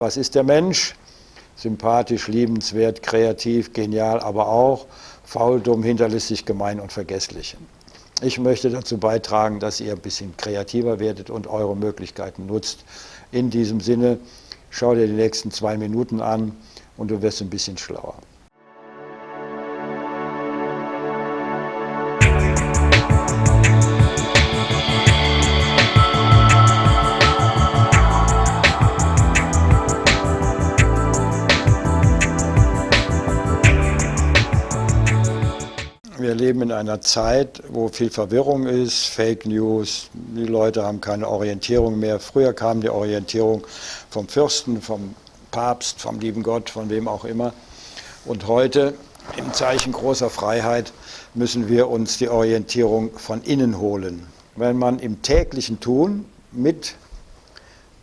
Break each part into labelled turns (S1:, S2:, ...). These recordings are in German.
S1: Was ist der Mensch? Sympathisch, liebenswert, kreativ, genial, aber auch faul, dumm, hinterlistig, gemein und vergesslich. Ich möchte dazu beitragen, dass ihr ein bisschen kreativer werdet und eure Möglichkeiten nutzt. In diesem Sinne, schau dir die nächsten 2 Minuten an und du wirst ein bisschen schlauer. Wir leben in einer Zeit, wo viel Verwirrung ist, Fake News, die Leute haben keine Orientierung mehr. Früher kam die Orientierung vom Fürsten, vom Papst, vom lieben Gott, von wem auch immer. Und heute, im Zeichen großer Freiheit, müssen wir uns die Orientierung von innen holen. Wenn man im täglichen Tun mit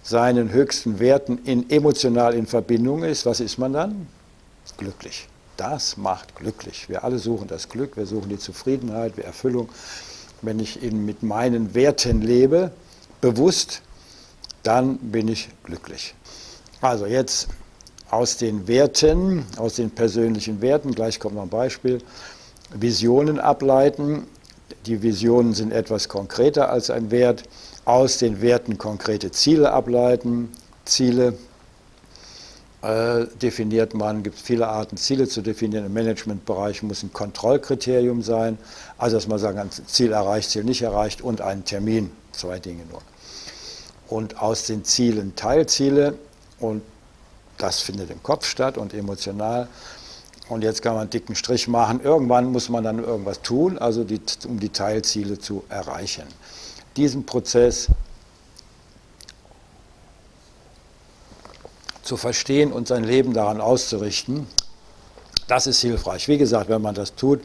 S1: seinen höchsten Werten emotional in Verbindung ist, was ist man dann? Glücklich. Das macht glücklich. Wir alle suchen das Glück, wir suchen die Zufriedenheit, die Erfüllung. Wenn ich mit meinen Werten lebe, bewusst, dann bin ich glücklich. Also jetzt aus den Werten, aus den persönlichen Werten, gleich kommt noch ein Beispiel, Visionen ableiten. Die Visionen sind etwas konkreter als ein Wert. Aus den Werten konkrete Ziele ableiten. Ziele definiert man, gibt viele Arten, Ziele zu definieren. Im Managementbereich muss ein Kontrollkriterium sein, also dass man sagen kann, Ziel erreicht, Ziel nicht erreicht und einen Termin, 2 Dinge nur. Und aus den Zielen Teilziele und das findet im Kopf statt und emotional. Und jetzt kann man einen dicken Strich machen, irgendwann muss man dann irgendwas tun, also um die Teilziele zu erreichen. Diesen Prozess zu verstehen und sein Leben daran auszurichten, das ist hilfreich. Wie gesagt, wenn man das tut,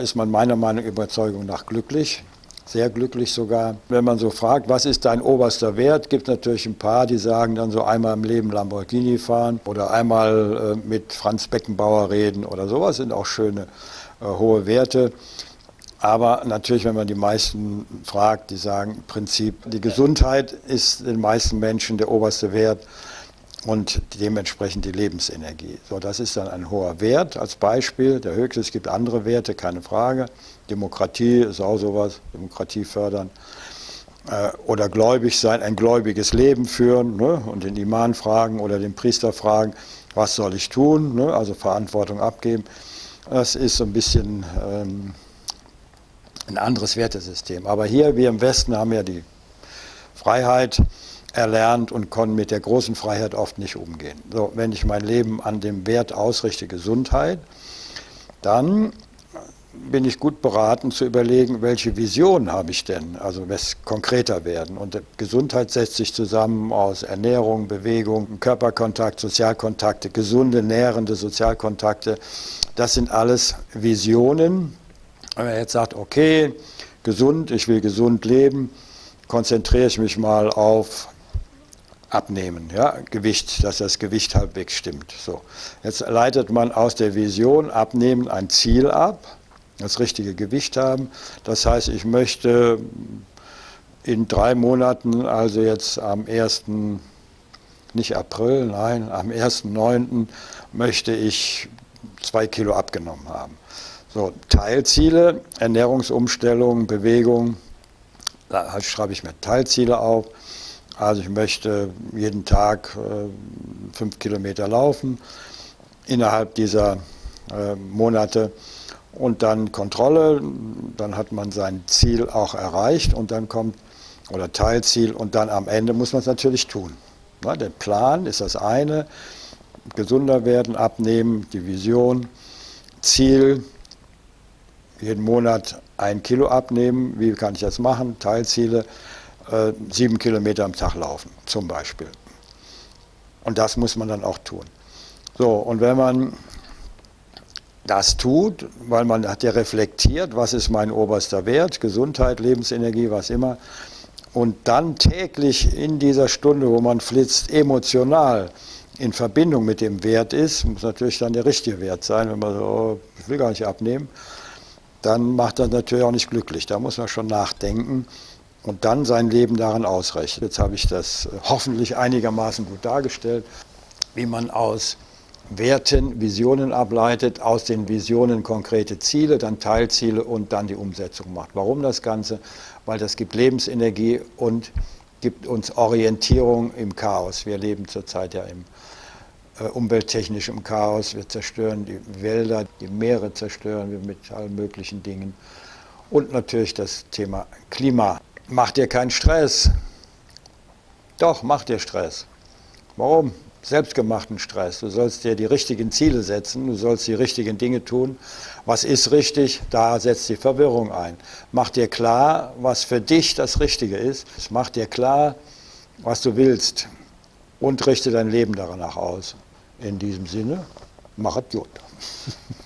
S1: ist man meiner Meinung nach Überzeugung nach glücklich, sehr glücklich sogar. Wenn man so fragt, was ist dein oberster Wert, gibt es natürlich ein paar, die sagen dann so einmal im Leben Lamborghini fahren oder einmal mit Franz Beckenbauer reden oder sowas, sind auch schöne hohe Werte. Aber natürlich, wenn man die meisten fragt, die sagen im Prinzip, die Gesundheit ist den meisten Menschen der oberste Wert. Und dementsprechend die Lebensenergie. So, das ist dann ein hoher Wert als Beispiel, der höchste. Es gibt andere Werte, keine Frage. Demokratie ist auch sowas, Demokratie fördern. Oder gläubig sein, ein gläubiges Leben führen, ne? Und den Iman fragen oder den Priester fragen, was soll ich tun, ne? Also Verantwortung abgeben. Das ist so ein bisschen ein anderes Wertesystem. Aber hier, wir im Westen, haben ja die Freiheit erlernt und konnten mit der großen Freiheit oft nicht umgehen. So, wenn ich mein Leben an dem Wert ausrichte, Gesundheit, dann bin ich gut beraten zu überlegen, welche Vision habe ich denn, also es konkreter werden. Und Gesundheit setzt sich zusammen aus Ernährung, Bewegung, Körperkontakt, Sozialkontakte, gesunde, nährende Sozialkontakte. Das sind alles Visionen. Wenn man jetzt sagt, okay, gesund, ich will gesund leben, konzentriere ich mich mal auf Abnehmen, ja, Gewicht, dass das Gewicht halbwegs stimmt. So. Jetzt leitet man aus der Vision Abnehmen ein Ziel ab, das richtige Gewicht haben. Das heißt, ich möchte in 3 Monaten, also jetzt am 1., nicht April, nein, am 1.9. möchte ich 2 Kilo abgenommen haben. So, Teilziele, Ernährungsumstellung, Bewegung, da schreibe ich mir Teilziele auf. Also ich möchte jeden Tag 5 Kilometer laufen innerhalb dieser Monate und dann Kontrolle, dann hat man sein Ziel auch erreicht und dann kommt, oder Teilziel, und dann am Ende muss man es natürlich tun. Ja, der Plan ist das eine, gesunder werden, abnehmen, die Vision, Ziel, jeden Monat 1 Kilo abnehmen, wie kann ich das machen, Teilziele, 7 Kilometer am Tag laufen, zum Beispiel. Und das muss man dann auch tun. So, und wenn man das tut, weil man hat ja reflektiert, was ist mein oberster Wert, Gesundheit, Lebensenergie, was immer, und dann täglich in dieser Stunde, wo man flitzt, emotional in Verbindung mit dem Wert ist, muss natürlich dann der richtige Wert sein, wenn man so, oh, ich will gar nicht abnehmen, dann macht das natürlich auch nicht glücklich. Da muss man schon nachdenken. und dann sein Leben daran ausrichtet. Jetzt habe ich das hoffentlich einigermaßen gut dargestellt, wie man aus Werten Visionen ableitet, aus den Visionen konkrete Ziele, dann Teilziele und dann die Umsetzung macht. Warum das Ganze? Weil das gibt Lebensenergie und gibt uns Orientierung im Chaos. Wir leben zurzeit ja im umwelttechnischen Chaos. Wir zerstören die Wälder, die Meere zerstören wir mit allen möglichen Dingen. Und natürlich das Thema Klima. Mach dir keinen Stress. Doch, mach dir Stress. Warum? Selbstgemachten Stress. Du sollst dir die richtigen Ziele setzen, du sollst die richtigen Dinge tun. Was ist richtig? Da setzt die Verwirrung ein. Mach dir klar, was für dich das Richtige ist. Mach dir klar, was du willst und richte dein Leben danach aus. In diesem Sinne, mach es gut.